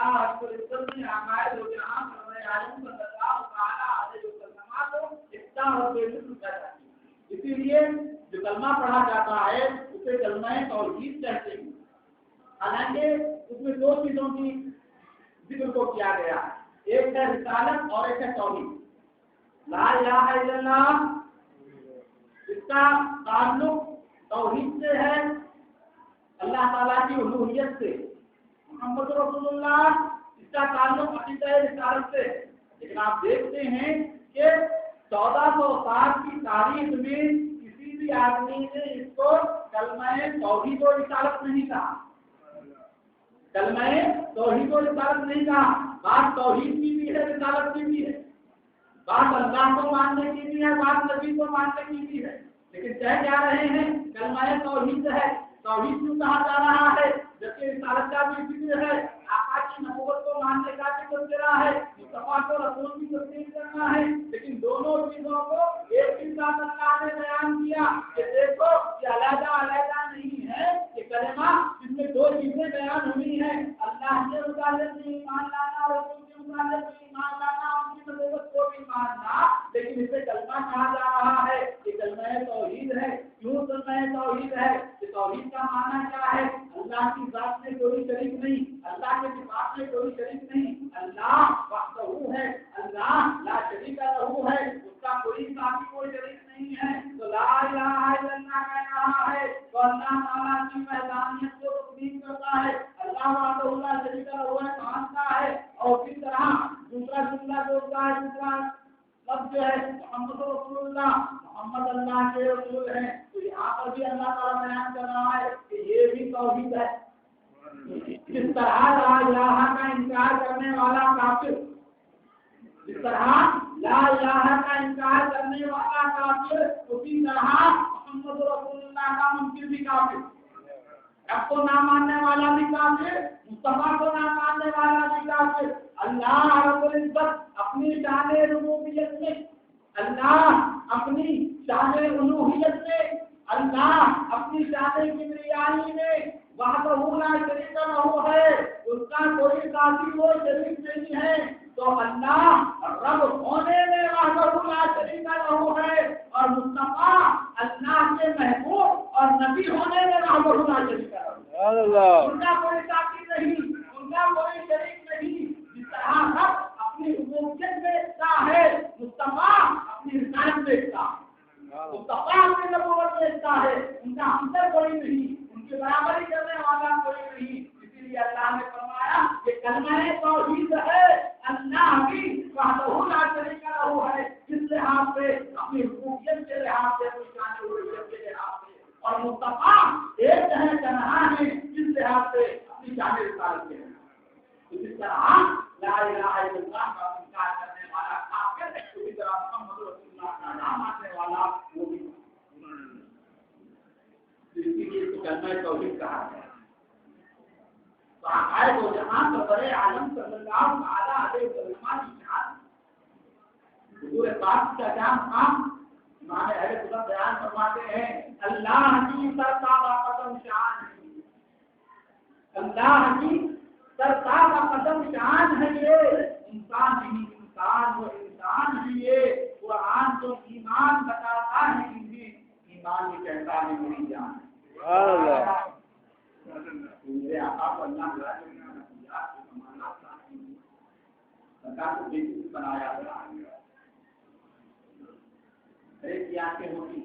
اللہ رب العزت نے عقائد و جہاں فرمائے عالم صلی اللہ تعالی علیہ وسلم کو اقتدار و بلند پیدا کی. اسی لیے جو کلمہ پڑھا جاتا ہے اسے کلمہ توحید کہتے ہیں. حالانکہ اس میں دو چیزوں کی ذکر کو کیا گیا ہے, ایک ہے رسالت اور ایک ہے توحید. لا الہ الا اللہ اس کا تعلق توحید سے ہے, اللہ تعالیٰ کی الوہیت سے. محمد رسول اللہ اس کا تعلق عقیدہ رسالت سے. لیکن آپ دیکھتے ہیں کہ 1400 سال کی تاریخ میں کسی بھی آدمی نے اس کو کلمہ توحید و رسالت نہیں کہا. کلمہ توحید و رسالت نہیں کہا. بات توحید کی بھی ہے, رسالت کی بھی ہے, بات اللہ کو ماننے کی بھی ہے, بات نبی کو ماننے کی بھی ہے. لیکن کہہ کیا رہے ہیں کلمہ توحید ہے. توحید کیوں کہا جا رہا ہے جبکہ رسالت کا بھی ذکر ہے, آقا کی نبوت کو ماننے کا بھی تذکرہ ہے, مصطفیٰ کو رسول کی تصدیق کرنا ہے. لیکن دونوں چیزوں کو ایک ہی ساتھ اللہ نے بیان کیا کہ دیکھو یہ علیحدہ علیحدہ نہیں ہے. یہ کلمہ جس میں دو چیزیں بیان ہوئی ہیں, اللہ کے متعلق بھی ایمان لانا, رسول کے متعلق بھی ایمان لانا, ان کی نبوت کو بھی ماننا. لیکن اسے کلمہ کہا جا رہا ہے, یہ کلمہ توحید ہے. کیوں کلمہ توحید ہے؟ کہ توحید کا معنی کیا ہے؟ اللہ کی ذات میں کوئی شریک نہیں, اللہ کے صفات میں کوئی شریک نہیں. اللہ وحدہ ہے, اللہ لا شریک لہ ہے, اس کا کوئی ساتھی کوئی شریک نہیں ہے. تو لا الہ الا اللہ کہہ رہا ہے تو اللہ تعالیٰ کی وحدانیت کو تسلیم کرتا ہے. اللہ وحدہ لا شریک لہ ہے مانتا ہے. اور اسی طرح دوسرا جملہ جو ہوتا ہے, دوسرا لفظ جو ہے محمد رسول اللہ, محمد اللہ کے رسول ہیں. تو یہاں پر بھی اللہ تعالیٰ بیان کر رہا ہے کہ یہ بھی توحید ہے. جس طرح لا الہ کا انکار کرنے والا کافر, جس طرح لا الہ کا انکار کرنے والا کافر, اسی طرح محمد رسول اللہ کا منکر بھی کافر. رب کو نہ ماننے والا بھی کافر, مصطفیٰ کو نہ ماننے والا بھی کافر. اللہ رب العزت اپنی شان ربوبیت میں, اللہ اپنی شان الوہیت میں, اللہ اپنی شان کبریائی میں وحدہ لا شریک لہ ہے. اس کا کوئی ساتھی و شریک نہیں ہے. تو اللہ رب ہونے میں وحدہ لا شریک لہ ہے, اور مصطفیٰ اللہ کے محبوب اور نبی ہونے میں وحدہ لا شریک لہ ہے. ان کا کوئی ساتھی نہیں, ان کا کوئی شریک نہیں. جس طرح رب اپنی ربوبیت دیکھتا ہے, مصطفیٰ اپنی رسالت دیکھتا ہے, مصطفیٰ اپنی نبوت دیکھتا ہے. ان کا ہمدر کوئی نہیں, ان کی برابری کرنے والا کوئی نہیں. اسی لیے اللہ نے فرمایا کہ کلمہ توحید ہے. اللہ بھی وحدہ لا شریک لہ ہے, جس لحاظ سے اپنی ربوبیت کے لحاظ سے, اپنی شان الوہیت کے لحاظ سے, اور مصطفیٰ ایک ہے, تنہا ہے, جس لحاظ سے اپنی شان رسالت کے لحاظ سے. اسی طرح لا الہ الا اللہ کا انکار کرنے والا کافر, اسی طرح محمد رسول اللہ کا نام ماننے والا وہ بھی. اسی لیے تو کلمہ توحید کہا ہے. تو عقائد و جہاں سرور عالم صلی اللہ تعالی علیہ وسلم کی شان, حضور پاک کا کیا مقام امام اہل سنت بیان فرماتے ہیں. اللہ کی سرتابہ قدم شان ہے, اللہ کی سرتابہ قدم شان ہے. یہ انسان نہیں, انسان وہ انسان ہے. یہ قرآن تو ایمان بتاتا ہے, ایمان بھی کہتا ہے میری جان. میرے آقا کو اللہ سرکار کو بیٹی بنایا گیا. ایک آنکھیں ہوتی,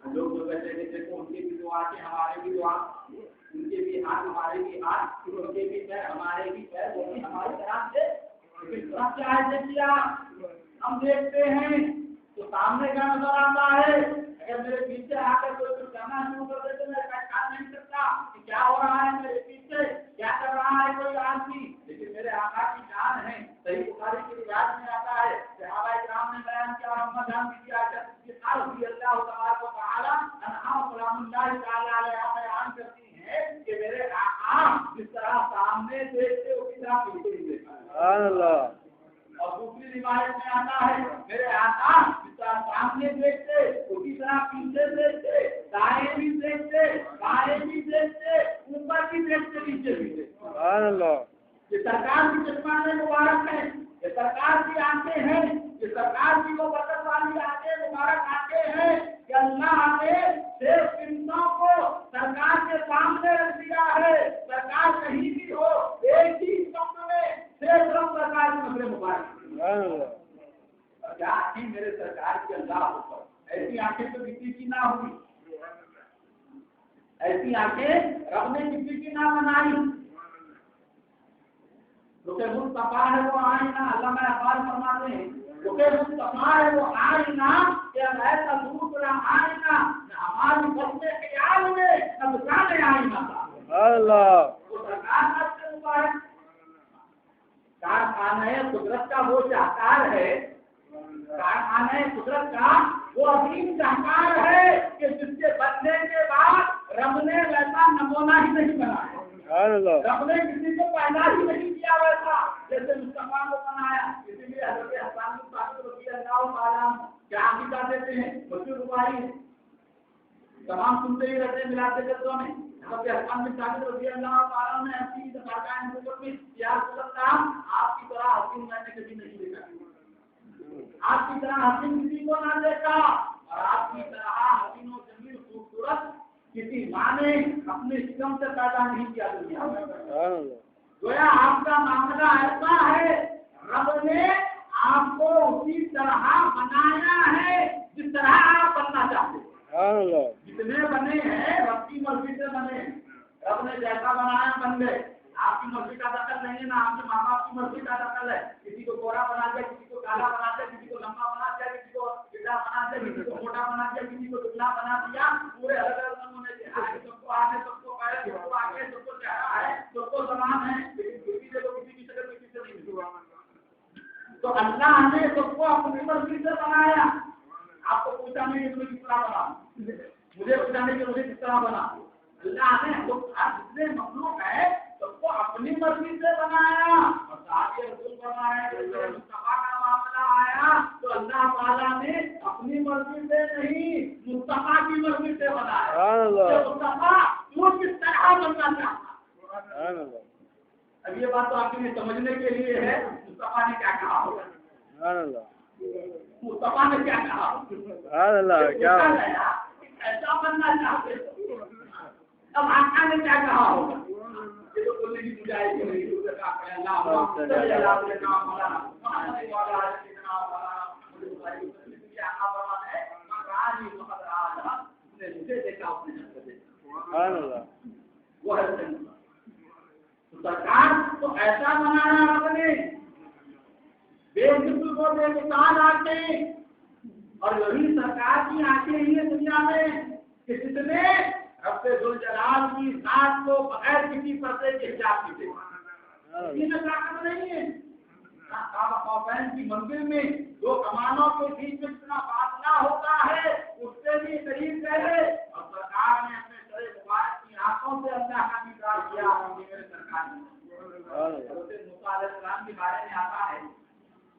لوگ جو کہتے ہیں دیکھو ان کی بھی دعا کے ہمارے بھی دعا, ان کے بھی ہاتھ ہمارے بھی ہاتھ, ان کے بھی پیر ہمارے بھی پیر, وہ بھی ہماری طرح سے. لیکن سب کیا ہے کیا ہم دیکھتے ہیں تو سامنے کا نظر آتا ہے. اگر میرے پیچھے آ کر کوئی کچھ کرنا شروع کر دے تو میں پہچان نہیں سکتا کہ کیا ہو رہا ہے میرے پیچھے, کیا کر رہا ہے کوئی آدمی. لیکن میرے آقا کی شان ہے. صحیح بخاری کی روایت میں آتا ہے, صحابہ کرام نے بیان کیا, محمد جان کی رضی اللہ تبارک و تعالی عنہا سلام اللہ تعالی علیہ بیان کرتی ہیں کہ میرے آقا جس طرح سامنے دیکھتے اسی طرح پیچھے بھی دیکھا. سبحان اللہ. اور دوسری روایت میں آتا ہے میرے آقا جس طرح سامنے دیکھتے اسی طرح پیچھے دیکھتے, دائیں بھی دیکھتے, بائیں بھی دیکھتے, اوپر بھی دیکھتے, نیچے بھی دیکھتے. سبحان اللہ. یہ سرکار کی چشمانے مبارک ہے، یہ سرکار کی آنکھیں ہیں، یہ سرکار کی وہ برکت والی آنکھیں مبارک آنکھیں ہیں کہ اللہ نے صرف انسانوں کو سرکار کے سامنے رکھ دیا ہے. سرکار کہیں بھی ہو ایک ہی سمت میں صرف سرکار کی نظر مبارک. کیا آنکھیں میرے سرکار کی اللہ ہوتا، ایسی آنکھیں تو کسی کی نہ ہوئی، ایسی آنکھیں رب نے کسی کی نہ بنائی. رکے مصطفیٰ ہے وہ آئینہ، علامہ اقبال فرماتے ہیں رکے مصطفیٰ ہے وہ آئینہ کہ ایسا دوسرا آئینہ نہ ہماری بچے خیال میں نہ بچانے آئینہ تھا. اللہ وہ سرکار کا سے مبارک کارخانہ قدرت کا وہ شاہکار ہے، کارخانہ قدرت کا وہ عظیم شاہکار ہے کہ جس کے بننے کے بعد رب نے ویسا نمونہ ہی نہیں بنایا. رب نے کسی کو پیدا ہی نہیں کیا ویسا جیسے مصطفیٰ کو بنایا. اسی لیے حضرت حسن بن ثابت رضی اللہ تعالیٰ کیا عقیدہ دیتے ہیں، مشہور ربائی تمام سنتے ہی رہتے ہیں ملاتے جلسوں میں. حضرت حسن بن ثابت رضی اللہ تعالیٰ نے اپنی بارگاہ نبوت میں یا رسول اللہ آپ کی طرح حسین میں نے کبھی نہیں دیکھا، آپ کی طرح حسین کسی کو نہ دیکھا، اور آپ کی طرح حسین و جمیل خوبصورت کسی ماں نے اپنے شکم سے پیدا نہیں کیا دنیا میں. گویا آپ کا معاملہ ایسا ہے رب نے آپ کو اسی طرح بنایا ہے جس طرح آپ بننا چاہتے ہیں. جتنے بنے ہیں رب کی مرضی سے بنے، رب نے جیسا بنایا بن گئے. آپ کی مرضی کا دخل نہیں ہے، نہ آپ کے ماں باپ کی مرضی کا دخل ہے. کسی کو گورا بنا دیا، کسی کو کالا بنا دیا، کسی کو لمبا بنا دیا، کسی کو سیدھا بنا دیا، کسی کو موٹا بنا دیا، کسی کو دبلا بنا دیا. پورے الگ الگ نمونے سے سب کو آگے، سب کو پہلے، سب کو آگے، سب کو چہرہ ہے، سب کو زبان ہے، لیکن کسی سے کسی کی شکل کسی سے نہیں ملوا. تو اللہ نے سب کو اپنی مرضی سے بنایا. آپ کو پوچھا نہیں کہ تمہیں کس طرح بنا، مجھے پوچھا نہیں کہ مجھے کس طرح بنا. اللہ نے جتنے مخلوق ہے سب کو اپنی مرضی سے بنایا. اور ساتھ ہی رسول فرمایا کہ مصطفیٰ کا معاملہ آیا تو اللہ تعالیٰ نے اپنی مرضی سے نہیں مصطفیٰ کی مرضی سے بنایا. مصطفیٰ وہ کس طرح بننا چاہتا. اب یہ بات تو آپ کے لیے سمجھنے کے لیے ہے مصطفیٰ نے کیا کہا ہوگا. مصطفیٰ نے کیا کہا، ایسا بننا چاہتے. اب آقا نے کیا کہا ہوگا، یہ تو بولنے کی گنجائش نہیں. سرکار تو ایسا بنایا رب نے بے مثل کو بے مثال آنکھیں، اور یہی سرکار کی آنکھیں ہی دنیا میں کہ جس نے رب ذوالجلال کی ذات کو بغیر کسی پردے کے حجاب کی تھے. کسی میں طاقت نہیں ہے. کعبہ قوسین کی منزل میں دو کمانوں کے بیچ میں اتنا فاصلہ ہوتا ہے، اس سے بھی قریب گئے اور سرکار نے اپنے سر مبارک کی آنکھوں سے اللہ کا دیدار کیا. میرے سرکار نے حضرت موسیٰ علیہ السلام کے بارے میں آتا ہے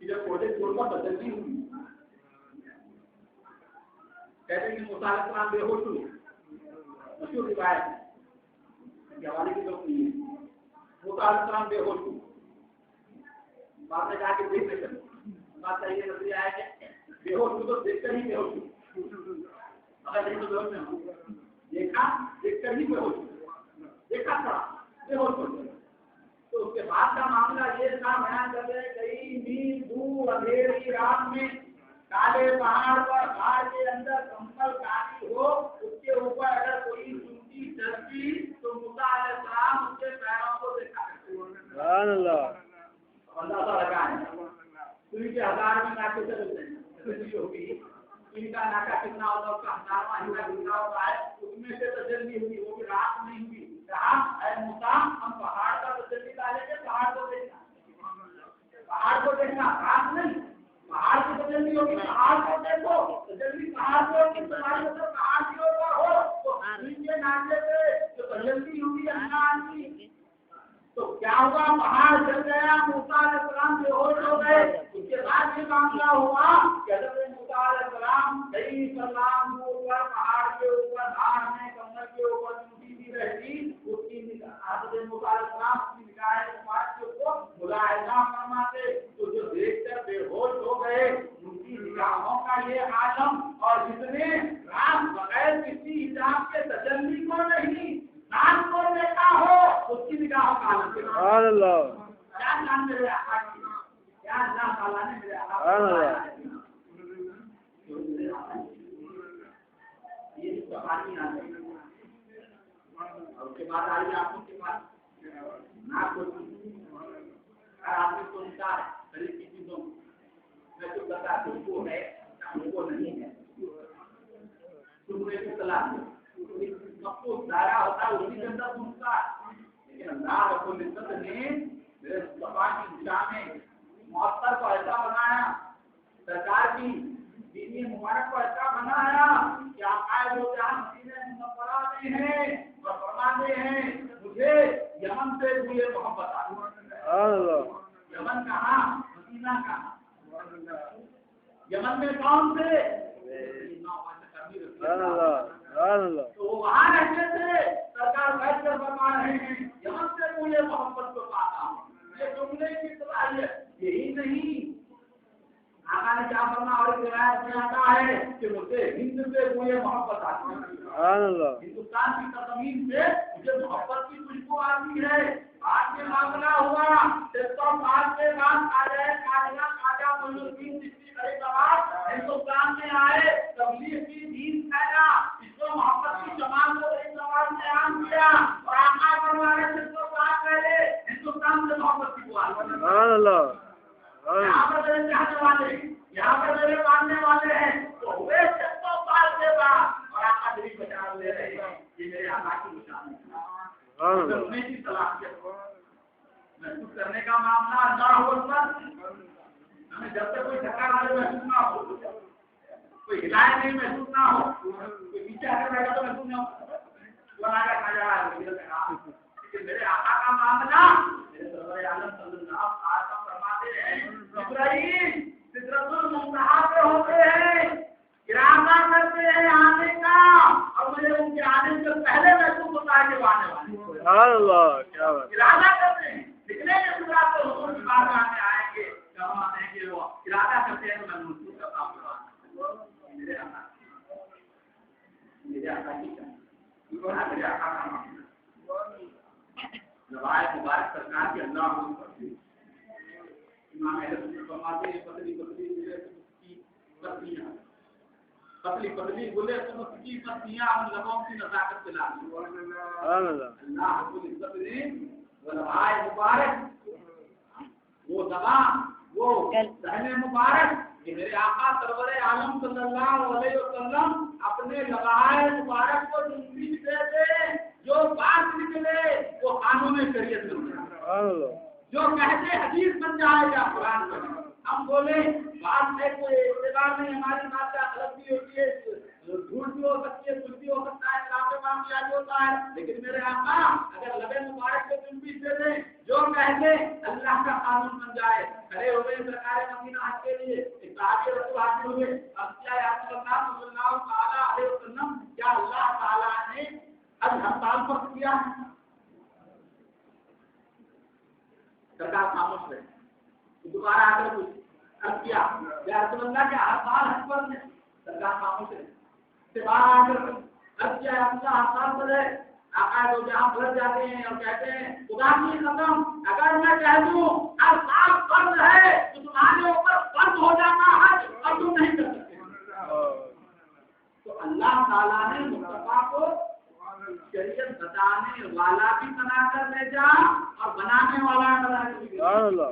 کہ جب کوٹے چھوڑ کر تجلی ہوئی، کہتے ہیں کہ موسیٰ علیہ السلام بے ہوش ہوئے. مشہور روایت ہے کہ حوالے کی ضرورت نہیں ہے. موسیٰ علیہ السلام بے ہوش ہوئے، بعد میں جا کے دیکھ لے کر بات کا یہ نظریہ ہے کہ بے ہوش ہوئے تو دیکھ کر ہی بے ہوش ہوئے. اگر نہیں تو ضرورت نہیں، دیکھا دیکھ کر ہی بے ہوش ہوئے، دیکھا تھا بے ہوش ہوئے. تو اس کے بعد کا معاملہ یہ تھا، بیان کر رہے کئی میل دور اندھیری رات میں کالے پہاڑ پر غار کے اندر کمبل کاری ہو، اس کے اوپر اگر کوئی چونٹی چلتی تو موسیٰ علیہ السلام اس کے پیروں کو دیکھا کرتے. سبحان اللہ. اندازہ لگائیں سوئی کے 1000 میں ناکے چلتے ہیں ہوگی، ان کا ناکا کتنا ہوتا ہے، اس کا 1000واں حصہ کتنا ہوتا ہے، اس میں سے تجلی ہوئی، وہ بھی رات نہیں ہوئی. کہا اے موسیٰ ہم پہاڑ کا تجلی ڈالیں گے، پہاڑ کو دیکھنا، پہاڑ کو دیکھنا، رات نہیں. پہاڑ کی تجلی ہوگی، پہاڑ کو دیکھو، تجلی پہاڑ کو تمہاری مطلب پہاڑ کے اوپر ہو تو نیچے ناچے سے جو تجلی ہوگی اللہ کی. تو کیا ہوا، پہاڑ جل گیا، موسیٰ علیہ السلام بے ہوش ہو گئے. اس کے بعد یہ معاملہ ہوا کہ حضرت موسیٰ علیہ السلام کئی سلام اوپر پہاڑ کے اوپر دھار میں کمر کے اوپر چوٹی بھی رہتی، اس کی حضرت موسیٰ علیہ السلام کی نگاہ مبارک کے اوپر ملاحظہ فرماتے تو جو دیکھ کر بے ہوش ہو گئے ان کی نگاہوں کا یہ عالم، اور جس نے رات بغیر کسی حجاب کے تجلی کو نہیں رات کو دیکھا ہو اس کی نگاہوں کا عالم. سبحان اللہ. کیا جان میرے آقا کی، کیا اللہ تعالیٰ نے میرے آقا سبحان اللہ. یہ کہانی آ گئی. اور اس کے بعد آئیے آپ کے پاس نہ کوئی آدمی سنتا ہے قریب کی چیزوں میں تو بتا تم کو ہے تم کو نہیں ہے، تم نے تو طلاق سب کو دائرہ ہوتا ہے اسی کے اندر سنتا ہے. لیکن اللہ رب العزت نے میرے مصطفیٰ کی نشان میں معطر کو ایسا بنایا، سرکار کی دینی مبارک کو ایسا بنایا کہ آقائے جو جہاں مدینہ منورہ میں ہیں اور فرماتے ہیں مجھے یمن سے مجھے محبت آ گئی. یمن کہاں؟ مدینہ کہاں؟ یمن میں کون تھے؟ تو وہاں رہتے تھے. سرکار بیٹھ کر فرما رہے ہیں یمن سے مجھے محبت کو پاتا ہوں. یہ جملے کی صلاحیت یہی نہیں. آقا نے کیا فرمایا اور روایت میں آتا ہے کہ مجھے ہند سے مجھے محبت آتی ہے. ہندوستان کی سرزمین سے مجھے محبت کی خوشبو آتی ہے. آج میں معاملہ ہوا 300 سال کے بعد خواجہ معین الدین چشتی غریب نواز ہندوستان میں آئے، تبلیغ کی دین پھیلا، اس کو محبت کی جماعت کو غریب نواز نے عام کیا اور آقا فرما رہے 300 سال پہلے ہندوستان سے محبت کی بات. یہاں پر میرے چاہنے والے ہیں، یہاں پر میرے ماننے والے ہیں تو ہوئے 600 سال کے بعد اور آقا دلی بچا لے رہے ہیں. یہ میرے آقا کی نشانی ہے. انہیں کی صلاحیت محسوس کرنے کا معاملہ اللہ اکبر. ہمیں جب تک کوئی دھکا والے محسوس نہ ہو، کوئی ہدایت نہیں محسوس نہ ہو، کوئی پیچھے آ کر بیٹھا تو محسوس نہ ہو بنا کر کھا جا رہا ہے. لیکن میرے آقا کا معاملہ میرے سرور عالم صلی اللہ علیہ وسلم فرماتے ہیں جبرائیل سدرۃ المنتہا پہ ہوتے ہیں، ارادہ کرتے ہیں آنے کا اور مجھے ان کے آنے سے پہلے محسوس ہوتا ہے کہ وہ آنے والے ہیں. سبحان اللہ. کیا بات. ارادہ کرتے ہیں نکلے کے صورت سے حضور کی بارگاہ میں آئیں گے جب آتے ہیں کہ وہ ارادہ کرتے ہیں تو میں محسوس کرتا ہوں میرے آقا میرے آقا کی میرے آقا کا معاملہ روایت مبارک سرکار کی اللہ امام اہل سنت فرماتے ہیں پتلی پتلی گلے کی پتیاں، پتلی پتلی گلے کی پتیاں ان لبوں کی نزاکت سے لاتی. اللہ رب العزت نے وہ روایت مبارک، وہ زبان، وہ ذہن مبارک کہ میرے آقا سرور عالم صلی اللہ علیہ وسلم اپنے لبائے مبارک کو تنبیہ دیتے جو بات نکلے وہ قانون شریعت بن جائے، جو کہتے حدیث بن جائے گا قرآن کا. ہم بولے بات ہے کوئی اعتبار نہیں، ہماری بات کا غلط بھی ہوتی ہے، جھوٹ بھی ہو سکتی ہے، کچھ بھی ہو سکتا ہے، کام پہ کام کیا بھی ہوتا ہے. لیکن میرے آقا اگر لبے مبارک کو تنبیہ دے دیں جو کہتے اللہ کا قانون بن جائے. کھڑے ہوئے سرکار مدینہ حج کے لیے ایک صحابی رسول حاضر ہوئے. اب کیا رسول اللہ صلی اللہ تعالی علیہ وسلم کیا اللہ تعالی نے حج ہڑتال پر کیا ہے؟ سرکار خاموش رہے. دوبارہ آ کر کچھ اب کیا یا رسول اللہ کے ہڑتال حج پر ہے؟ سرکار خاموش رہے. دوبارہ آ کر اب کیا اللہ ہڑتال پر ہے؟ آقا جو جہاں بلٹ جاتے ہیں اور کہتے ہیں خدا کی قسم اگر میں کہہ دوں ہڑتال فرض ہے تو تمہارے اوپر فرض ہو جانا حج اور تم نہیں کر سکتے. تو اللہ تعالیٰ نے مصطفیٰ کو شریعت بتانے والا بھی بنا کر بھیجا اور بنانے والا بنا کر بھیجا.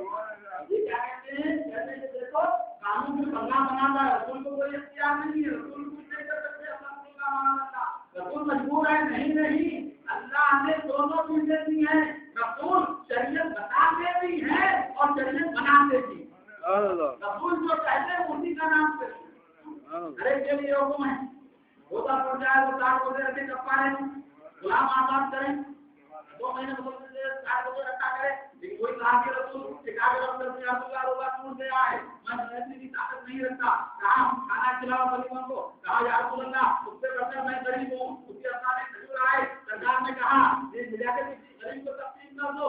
یہ کیا کہتے ہیں؟ کہتے ہیں دیکھو قانون میں بننا بناتا ہے، رسول کو کوئی اختیار نہیں ہے، رسول کچھ نہیں کر سکتے. رسول کا ماننا تھا، رسول مجبور ہے نہیں. اللہ نے دونوں چیزیں دی ہیں، رسول شریعت بتاتے بھی ہیں اور شریعت بناتے بھی. رسول جو کہتے ہیں اسی کا نام سے ہر ایک کے لیے حکم ہے. روزہ پڑ جائے تو 4 روزے رکھے کفارے میں، غلام آزاد کریں، 2 مہینے مسلسل 4 روزے رکھا کرے. لیکن کوئی کہا کہ رسول روزہ ٹوٹ گیا ہے، میں ایسی کی طاقت نہیں رکھتا. کہا ہم کھانا کھلاؤ غریبوں کو. کہا یا رسول اللہ اس سے بڑھ کر میں غریب ہوں. اس کے اپنا کھجور آئے. سرکار نے کہا یہ ملا کے کسی غریب کو تقسیم کر دو.